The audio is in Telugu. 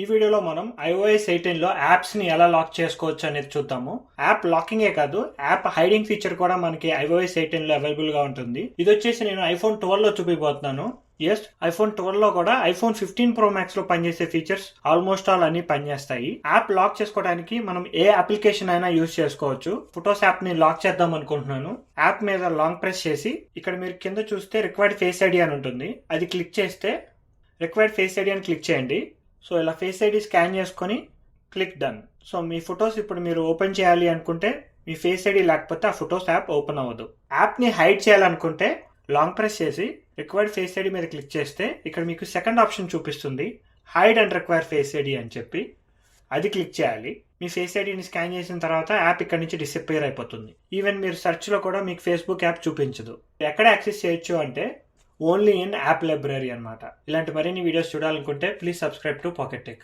ఈ వీడియోలో మనం iOS 18 లో యాప్స్ ని ఎలా లాక్ చేసుకోవచ్చు అనేది చూద్దాము. యాప్ లాకింగే కాదు, యాప్ హైడింగ్ ఫీచర్ కూడా మనకి iOS 18 లో అవైలబుల్ గా ఉంటుంది. ఇది వచ్చేసి నేను iPhone 12 లో చూపిపోతున్నాను. ఎస్, iPhone 12 లో కూడా iPhone 15 Pro Max లో పనిచేసే ఫీచర్స్ ఆల్మోస్ట్ ఆల్ అన్ని పనిచేస్తాయి. యాప్ లాక్ చేసుకోవడానికి మనం ఏ అప్లికేషన్ అయినా యూజ్ చేసుకోవచ్చు. ఫొటోస్ యాప్ ని లాక్ చేద్దాం అనుకుంటున్నాను. యాప్ మీద లాంగ్ ప్రెస్ చేసి ఇక్కడ మీరు కింద చూస్తే రిక్వైర్డ్ ఫేస్ ఐడి అని ఉంటుంది. అది క్లిక్ చేస్తే రిక్వైర్డ్ ఫేస్ ఐడి అని క్లిక్ చేయండి. సో ఇలా ఫేస్ ఐడి స్కాన్ చేసుకొని క్లిక్ డన్. సో మీ ఫొటోస్ ఇప్పుడు మీరు ఓపెన్ చేయాలి అనుకుంటే మీ ఫేస్ ఐడి లేకపోతే ఆ ఫొటోస్ యాప్ ఓపెన్ అవ్వదు. యాప్ని హైడ్ చేయాలనుకుంటే లాంగ్ ప్రెస్ చేసి రిక్వైర్డ్ ఫేస్ ఐడి మీద క్లిక్ చేస్తే ఇక్కడ మీకు సెకండ్ ఆప్షన్ చూపిస్తుంది, hide and require face ID అని చెప్పి. అది క్లిక్ చేయాలి. మీ ఫేస్ ఐడిని స్కాన్ చేసిన తర్వాత యాప్ ఇక్కడ నుంచి డిసప్పియర్ అయిపోతుంది. ఈవెన్ మీరు సెర్చ్లో కూడా మీకు ఫేస్బుక్ యాప్ చూపించదు. ఎక్కడ యాక్సెస్ చేయొచ్చు అంటే ఓన్లీ ఇన్ యాప్ లైబ్రరీ అనమాట. ఇలాంటి మరిన్ని వీడియోస్ చూడాలనుకుంటే please subscribe to pocket tech.